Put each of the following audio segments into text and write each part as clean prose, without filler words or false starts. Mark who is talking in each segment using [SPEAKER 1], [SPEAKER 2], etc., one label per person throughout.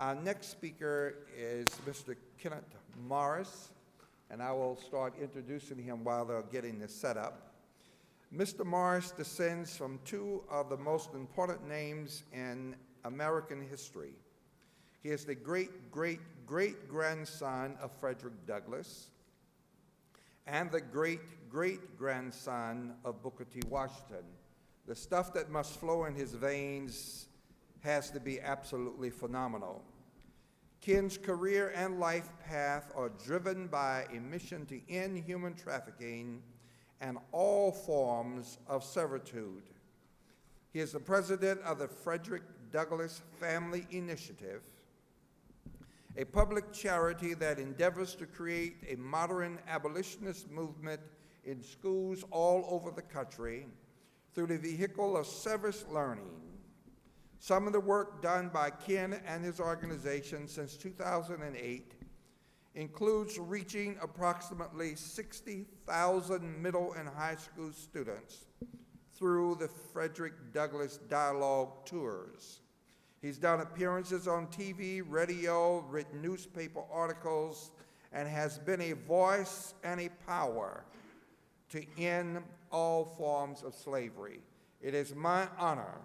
[SPEAKER 1] Our next speaker is Mr. Kenneth Morris, and I will start introducing him while they're getting this set up. Mr. Morris descends from two of the most important names in American history. He is the great-great-great-grandson of Frederick Douglass and the great-great-grandson of Booker T. Washington. The stuff that must flow in his veins has to be absolutely phenomenal. Ken's career and life path are driven by a mission to end human trafficking and all forms of servitude. He is the president of the Frederick Douglass Family Initiative, a public charity that endeavors to create a modern abolitionist movement in schools all over the country through the vehicle of service learning. Some of the work done by Ken and his organization since 2008 includes reaching approximately 60,000 middle and high school students through the Frederick Douglass Dialogue Tours. He's done appearances on TV, radio, written newspaper articles, and has been a voice and a power to end all forms of slavery. It is my honor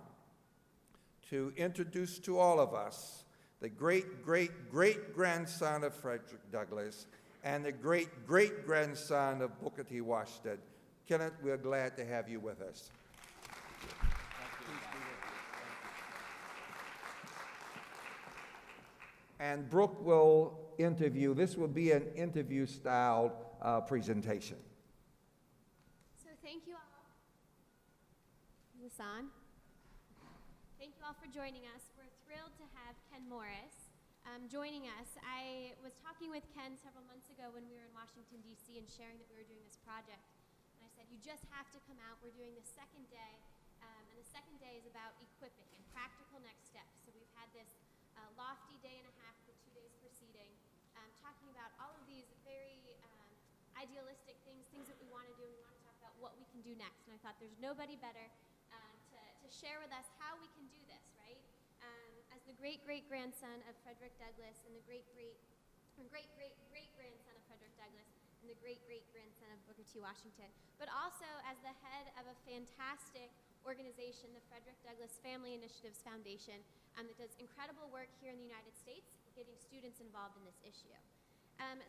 [SPEAKER 1] to introduce to all of us the great-great-great-grandson of Frederick Douglass and the great-great-grandson of Booker T. Washington. Kenneth, we're glad to have you with us. And Brooke will interview. This will be an interview-style presentation.
[SPEAKER 2] So thank you all. Is this on? Thank you all for joining us. We're thrilled to have Ken Morris joining us. I was talking with Ken several months ago when we were in Washington, D.C. and sharing that we were doing this project. And I said, you just have to come out. We're doing the second day. And the second day is about equipping and practical next steps. So we've had this lofty day and a half, the 2 days preceding, talking about all of these very idealistic things that we want to do. We want to talk about what we can do next. And I thought there's nobody better to share with us how we can do this, right? As the great-great-grandson of Frederick Douglass and the great-great-great-great-grandson of Frederick Douglass and the great-great-grandson of Booker T. Washington, but also as the head of a fantastic organization, the Frederick Douglass Family Initiatives Foundation, that does incredible work here in the United States, getting students involved in this issue.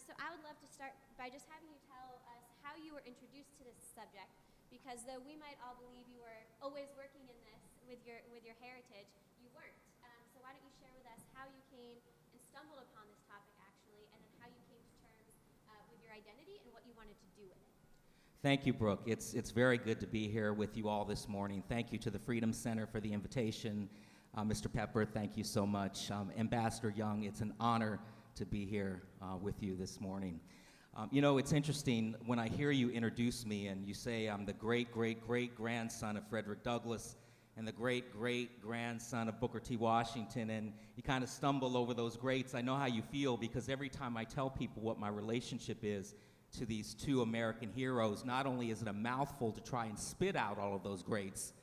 [SPEAKER 2] So I would love to start by just having you tell us how you were introduced to this subject, because though we might all believe you were always working in this with your heritage, you weren't. So why don't you share with us how you came and stumbled upon this topic actually, and then how you came to terms with your identity and what you wanted to do with it.
[SPEAKER 3] Thank you, Brooke. It's very good to be here with you all this morning. Thank you to the Freedom Center for the invitation. Mr. Pepper, thank you so much. Ambassador Young, it's an honor to be here with you this morning. You know, it's interesting when I hear you introduce me and you say I'm the great-great-great-grandson of Frederick Douglass and the great-great-grandson of Booker T. Washington, and you kind of stumble over those greats. I know how you feel, because every time I tell people what my relationship is to these two American heroes, not only is it a mouthful to try and spit out all of those greats,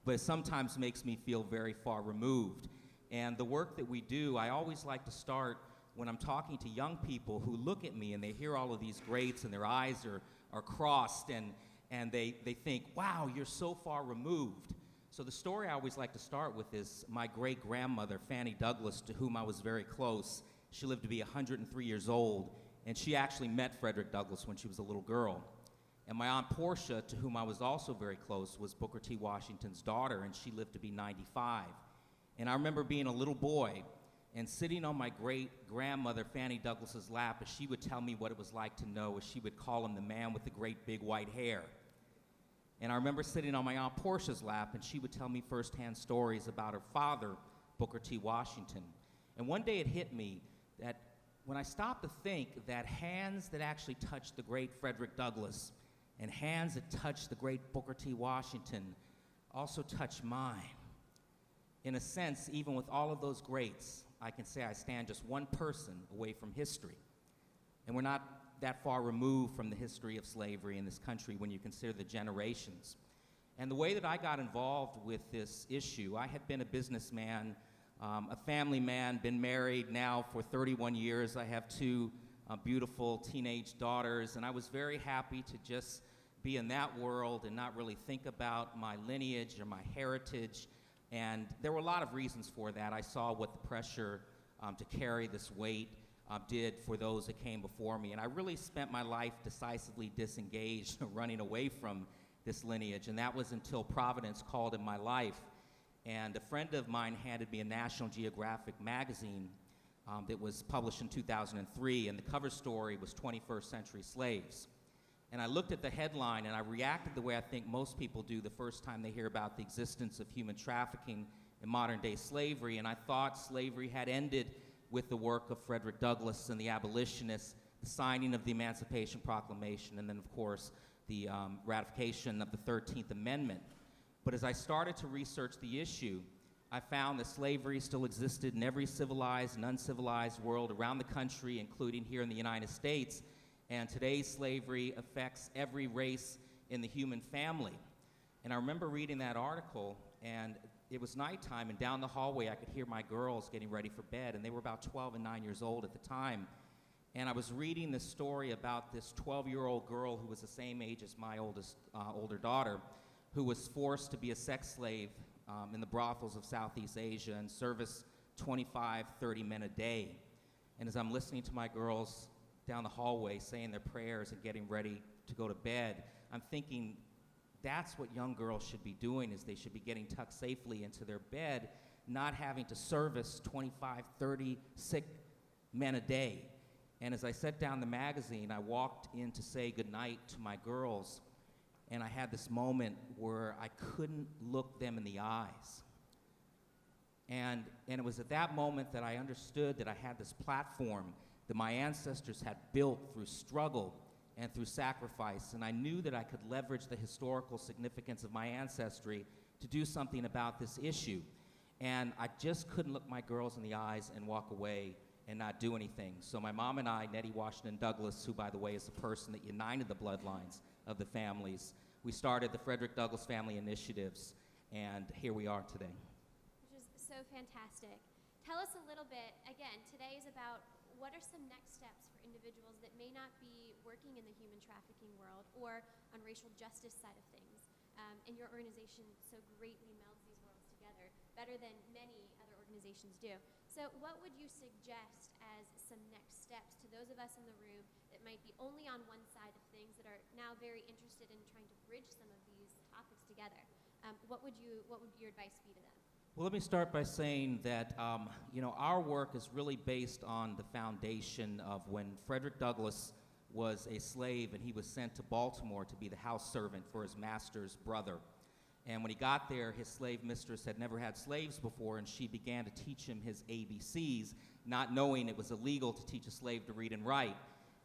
[SPEAKER 3] but it sometimes makes me feel very far removed. And the work that we do, I always like to start when I'm talking to young people who look at me and they hear all of these greats and their eyes are crossed and they think, wow, you're so far removed. So the story I always like to start with is my great-grandmother, Fanny Douglass, to whom I was very close. She lived to be 103 years old, and she actually met Frederick Douglass when she was a little girl. And my Aunt Portia, to whom I was also very close, was Booker T. Washington's daughter, and she lived to be 95. And I remember being a little boy and sitting on my great-grandmother Fanny Douglass's lap as she would tell me what it was like to know, as she would call him, the man with the great big white hair. And I remember sitting on my Aunt Portia's lap, and she would tell me firsthand stories about her father, Booker T. Washington. And one day it hit me that when I stopped to think that hands that actually touched the great Frederick Douglass and hands that touched the great Booker T. Washington also touched mine. In a sense, even with all of those greats, I can say I stand just one person away from history. And we're not that far removed from the history of slavery in this country when you consider the generations. And the way that I got involved with this issue, I had been a businessman A family man, been married now for 31 years. I have two beautiful teenage daughters, and I was very happy to just be in that world and not really think about my lineage or my heritage. And there were a lot of reasons for that. I saw what the pressure to carry this weight did for those that came before me. And I really spent my life decisively disengaged, running away from this lineage. And that was until Providence called in my life. And a friend of mine handed me a National Geographic magazine that was published in 2003, and the cover story was 21st Century Slaves. And I looked at the headline, and I reacted the way I think most people do the first time they hear about the existence of human trafficking in modern-day slavery, and I thought slavery had ended with the work of Frederick Douglass and the abolitionists, the signing of the Emancipation Proclamation, and then, of course, the ratification of the 13th Amendment. But as I started to research the issue, I found that slavery still existed in every civilized and uncivilized world around the country, including here in the United States, and today's slavery affects every race in the human family. And I remember reading that article, and it was nighttime, and down the hallway I could hear my girls getting ready for bed, and they were about 12 and 9 years old at the time. And I was reading this story about this 12-year-old girl who was the same age as my older daughter, who was forced to be a sex slave in the brothels of Southeast Asia and service 25, 30 men a day. And as I'm listening to my girls down the hallway saying their prayers and getting ready to go to bed, I'm thinking that's what young girls should be doing, is they should be getting tucked safely into their bed, not having to service 25, 30 sick men a day. And as I set down the magazine, I walked in to say goodnight to my girls, and I had this moment where I couldn't look them in the eyes. And it was at that moment that I understood that I had this platform that my ancestors had built through struggle and through sacrifice, and I knew that I could leverage the historical significance of my ancestry to do something about this issue. And I just couldn't look my girls in the eyes and walk away and not do anything. So my mom and I, Nettie Washington Douglas, who, by the way, is the person that united the bloodlines of the families, we started the Frederick Douglass Family Initiatives, and here we are today.
[SPEAKER 2] Which is so fantastic. Tell us a little bit, again, today is about what are some next steps for individuals that may not be working in the human trafficking world or on racial justice side of things. And your organization so greatly melds these worlds together, better than many other organizations do. So what would you suggest as some next steps to those of us in the room that might be only on one side of things that are now very interested in trying to bridge some of these topics together? What would your advice be to them?
[SPEAKER 3] Well, let me start by saying that our work is really based on the foundation of when Frederick Douglass was a slave and he was sent to Baltimore to be the house servant for his master's brother. And when he got there, his slave mistress had never had slaves before, and she began to teach him his ABCs, not knowing it was illegal to teach a slave to read and write.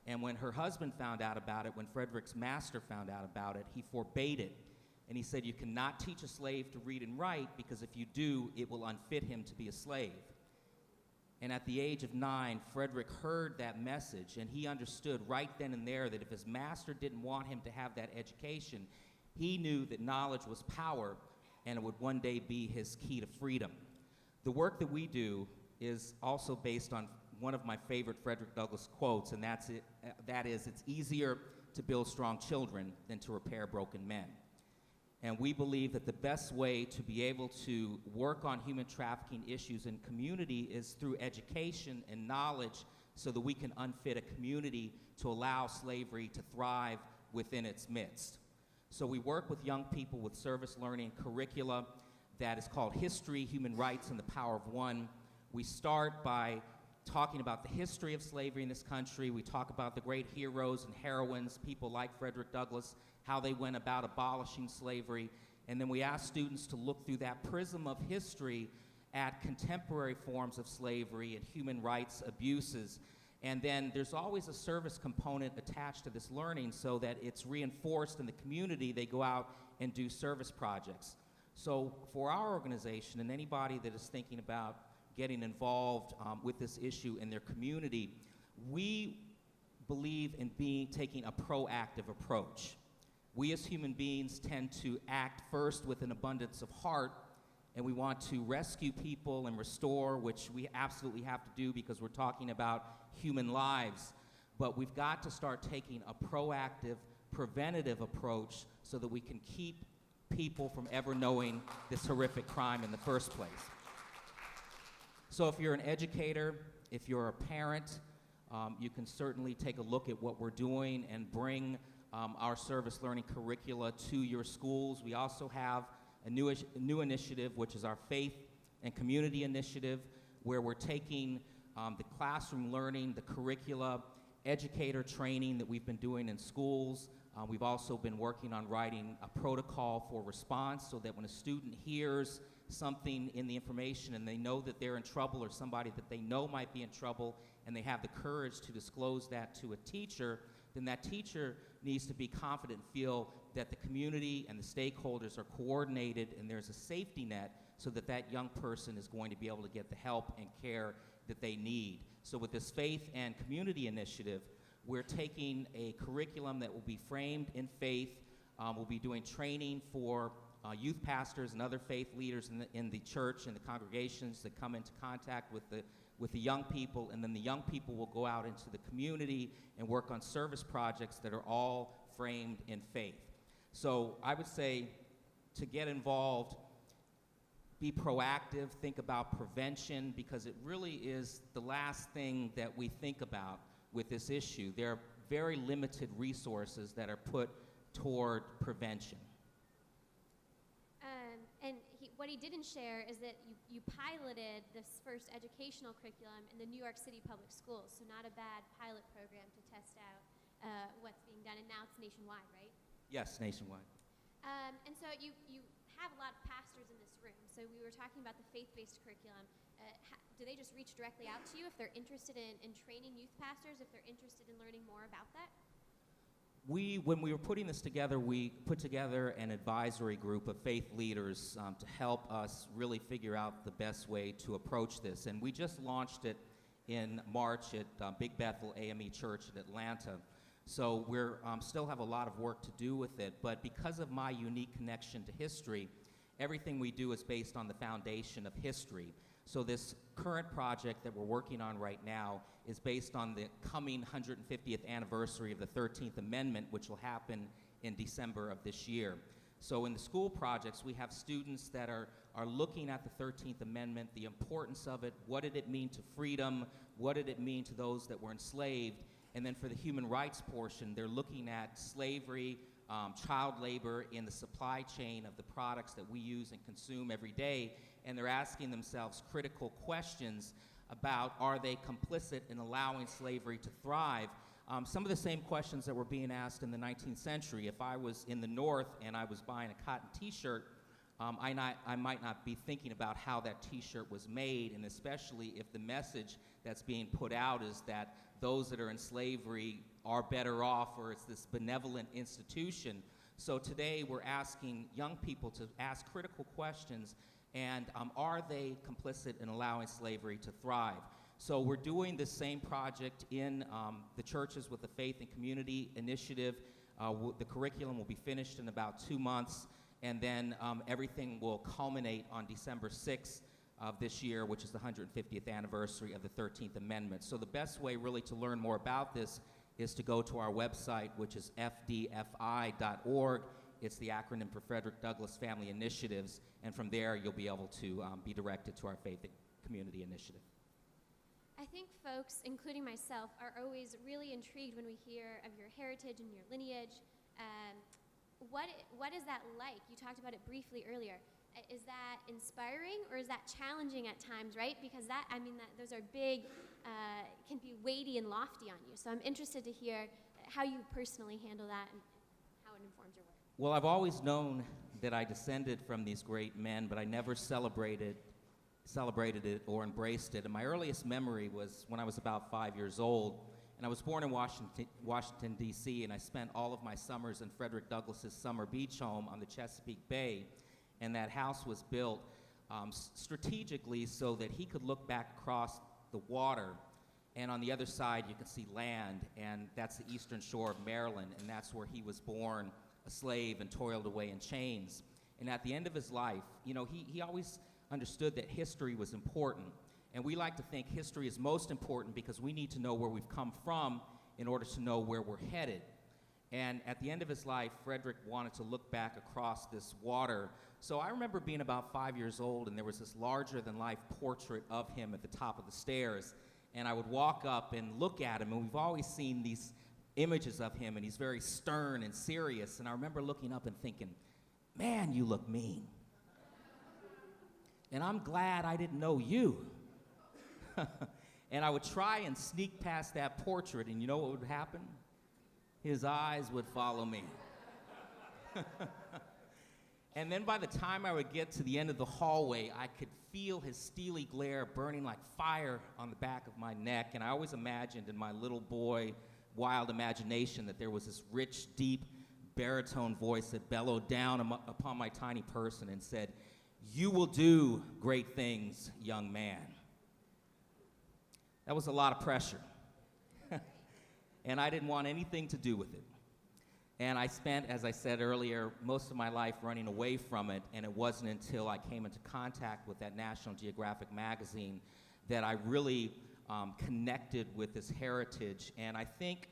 [SPEAKER 3] And when her husband found out about it, when Frederick's master found out about it, he forbade it. And he said, you cannot teach a slave to read and write, because if you do, it will unfit him to be a slave. And at the age of 9, Frederick heard that message, and he understood right then and there that if his master didn't want him to have that education, he knew that knowledge was power, and it would one day be his key to freedom. The work that we do is also based on one of my favorite Frederick Douglass quotes, and that is, it's easier to build strong children than to repair broken men. And we believe that the best way to be able to work on human trafficking issues in community is through education and knowledge, so that we can unfit a community to allow slavery to thrive within its midst. So we work with young people with service learning curricula that is called History, Human Rights, and the Power of One. We start by talking about the history of slavery in this country. We talk about the great heroes and heroines, people like Frederick Douglass, how they went about abolishing slavery. And then we ask students to look through that prism of history at contemporary forms of slavery and human rights abuses. And then there's always a service component attached to this learning, so that it's reinforced in the community. They go out and do service projects. So for our organization and anybody that is thinking about getting involved with this issue in their community, we believe in taking a proactive approach. We as human beings tend to act first with an abundance of heart, and we want to rescue people and restore, which we absolutely have to do because we're talking about human lives. But we've got to start taking a proactive, preventative approach so that we can keep people from ever knowing this horrific crime in the first place. So if you're an educator, if you're a parent, you can certainly take a look at what we're doing and bring our service learning curricula to your schools. We also have a new initiative, which is our Faith and Community Initiative, where we're taking the classroom learning, the curricula, educator training that we've been doing in schools. We've also been working on writing a protocol for response so that when a student hears something in the information and they know that they're in trouble, or somebody that they know might be in trouble, and they have the courage to disclose that to a teacher, then that teacher needs to be confident and feel that the community and the stakeholders are coordinated and there's a safety net so that that young person is going to be able to get the help and care that they need. So with this Faith and Community Initiative, we're taking a curriculum that will be framed in faith. We'll be doing training for youth pastors and other faith leaders in the church and the congregations that come into contact with the young people, and then the young people will go out into the community and work on service projects that are all framed in faith. So I would say to get involved, be proactive, think about prevention, because it really is the last thing that we think about with this issue. There are very limited resources that are put toward prevention.
[SPEAKER 2] And what he didn't share is that you piloted this first educational curriculum in the New York City public schools, so not a bad pilot program to test out what's being done, and now it's nationwide, right?
[SPEAKER 3] Yes, nationwide.
[SPEAKER 2] And so you have a lot of pastors in this room, so we were talking about the faith-based curriculum. Do they just reach directly out to you if they're interested in training youth pastors, if they're interested in learning more about that?
[SPEAKER 3] When we were putting this together, we put together an advisory group of faith leaders to help us really figure out the best way to approach this. And we just launched it in March at Big Bethel AME Church in Atlanta. So we're still have a lot of work to do with it, but because of my unique connection to history, everything we do is based on the foundation of history. So this current project that we're working on right now is based on the coming 150th anniversary of the 13th Amendment, which will happen in December of this year. So in the school projects, we have students that are looking at the 13th Amendment, the importance of it, what did it mean to freedom, what did it mean to those that were enslaved, and then for the human rights portion, they're looking at slavery, child labor in the supply chain of the products that we use and consume every day, and they're asking themselves critical questions about, are they complicit in allowing slavery to thrive? Some of the same questions that were being asked in the 19th century. If I was in the North and I was buying a cotton t-shirt, I might not be thinking about how that t-shirt was made, and especially if the message that's being put out is that those that are in slavery are better off, or it's this benevolent institution. So today we're asking young people to ask critical questions, and are they complicit in allowing slavery to thrive? So we're doing this same project in the churches with the Faith and Community Initiative. The curriculum will be finished in about 2 months, and then everything will culminate on December 6th of this year, which is the 150th anniversary of the 13th Amendment. So the best way really to learn more about this is to go to our website, which is fdfi.org. It's the acronym for Frederick Douglass Family Initiatives, and from there you'll be able to be directed to our Faith and Community Initiative.
[SPEAKER 2] I think folks, including myself, are always really intrigued when we hear of your heritage and your lineage. What is that like? You talked about it briefly earlier. Is that inspiring, or is that challenging at times, right? Because those are big, can be weighty and lofty on you. So I'm interested to hear how you personally handle that and how it informs your work.
[SPEAKER 3] Well, I've always known that I descended from these great men, but I never celebrated it or embraced it. And my earliest memory was when I was about 5 years old, and I was born in Washington, D.C., and I spent all of my summers in Frederick Douglass's summer beach home on the Chesapeake Bay. And that house was built strategically so that he could look back across the water, and on the other side you could see land, and that's the eastern shore of Maryland, and that's where he was born a slave and toiled away in chains. And at the end of his life, you know, he always understood that history was important. And we like to think history is most important because we need to know where we've come from in order to know where we're headed. And at the end of his life, Frederick wanted to look back across this water. So I remember being about 5 years old, and there was this larger-than-life portrait of him at the top of the stairs. And I would walk up and look at him, and we've always seen these images of him, and he's very stern and serious. And I remember looking up and thinking, man, you look mean. And I'm glad I didn't know you. And I would try and sneak past that portrait, and you know what would happen? His eyes would follow me. And then by the time I would get to the end of the hallway, I could feel his steely glare burning like fire on the back of my neck. And I always imagined in my little boy wild imagination that there was this rich, deep baritone voice that bellowed down upon my tiny person and said, "You will do great things, young man." That was a lot of pressure. And I didn't want anything to do with it. And I spent, as I said earlier, most of my life running away from it, and it wasn't until I came into contact with that National Geographic magazine that I really connected with this heritage. And I think,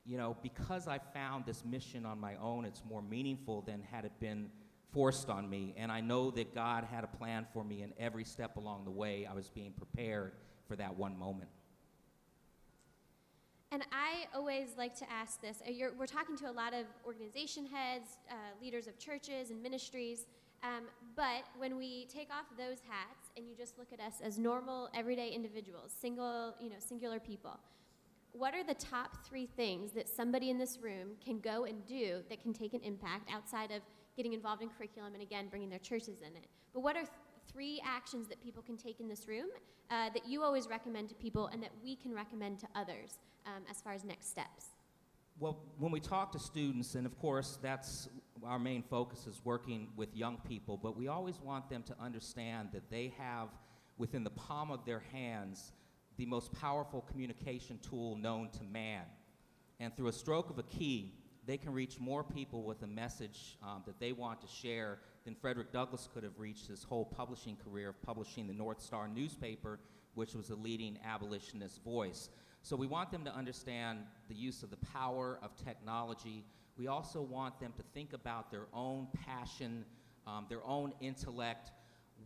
[SPEAKER 3] you know, because I found this mission on my own, it's more meaningful than had it been forced on me. And I know that God had a plan for me, and every step along the way, I was being prepared for that one moment.
[SPEAKER 2] And I always like to ask this. We're talking to a lot of organization heads, leaders of churches and ministries, but when we take off those hats and you just look at us as normal, everyday individuals, singular people, what are the top 3 things that somebody in this room can go and do that can take an impact outside of getting involved in curriculum and, again, bringing their churches in it? But what are 3 actions that people can take in this room that you always recommend to people and that we can recommend to others as far as next steps?
[SPEAKER 3] Well, when we talk to students, and of course that's our main focus is working with young people, but we always want them to understand that they have within the palm of their hands the most powerful communication tool known to man. And through a stroke of a key, they can reach more people with a message that they want to share than Frederick Douglass could have reached his whole publishing career of publishing the North Star newspaper, which was a leading abolitionist voice. So we want them to understand the use of the power of technology. We also want them to think about their own passion, their own intellect,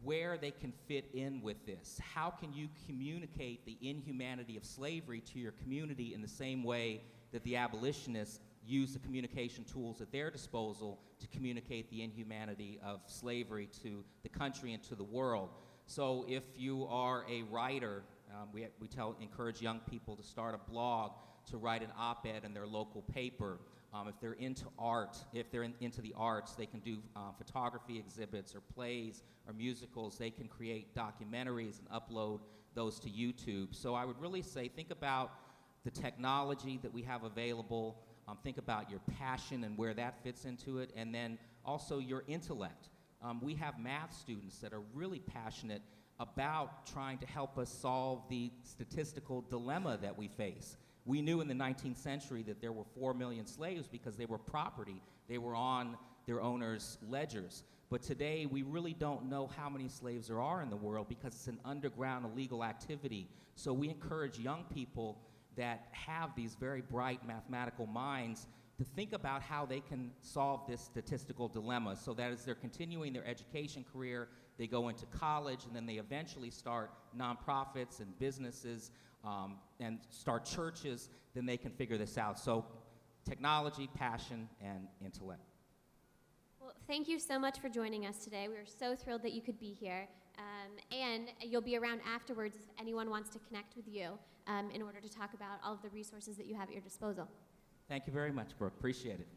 [SPEAKER 3] where they can fit in with this. How can you communicate the inhumanity of slavery to your community in the same way that the abolitionists use the communication tools at their disposal to communicate the inhumanity of slavery to the country and to the world? So if you are a writer, we encourage young people to start a blog, to write an op-ed in their local paper. If they're into art, if they're into the arts, they can do photography exhibits or plays or musicals. They can create documentaries and upload those to YouTube. So I would really say think about the technology that we have available, think about your passion and where that fits into it, and then also your intellect. We have math students that are really passionate about trying to help us solve the statistical dilemma that we face. We knew in the 19th century that there were 4 million slaves because they were property. They were on their owners' ledgers. But today, we really don't know how many slaves there are in the world because it's an underground illegal activity. So we encourage young people that have these very bright mathematical minds to think about how they can solve this statistical dilemma, so that as they're continuing their education career, they go into college, and then they eventually start nonprofits and businesses and start churches, then they can figure this out. So technology, passion, and intellect.
[SPEAKER 2] Well, thank you so much for joining us today. We are so thrilled that you could be here. And you'll be around afterwards if anyone wants to connect with you in order to talk about all of the resources that you have at your disposal.
[SPEAKER 3] Thank you very much, Brooke. Appreciate it.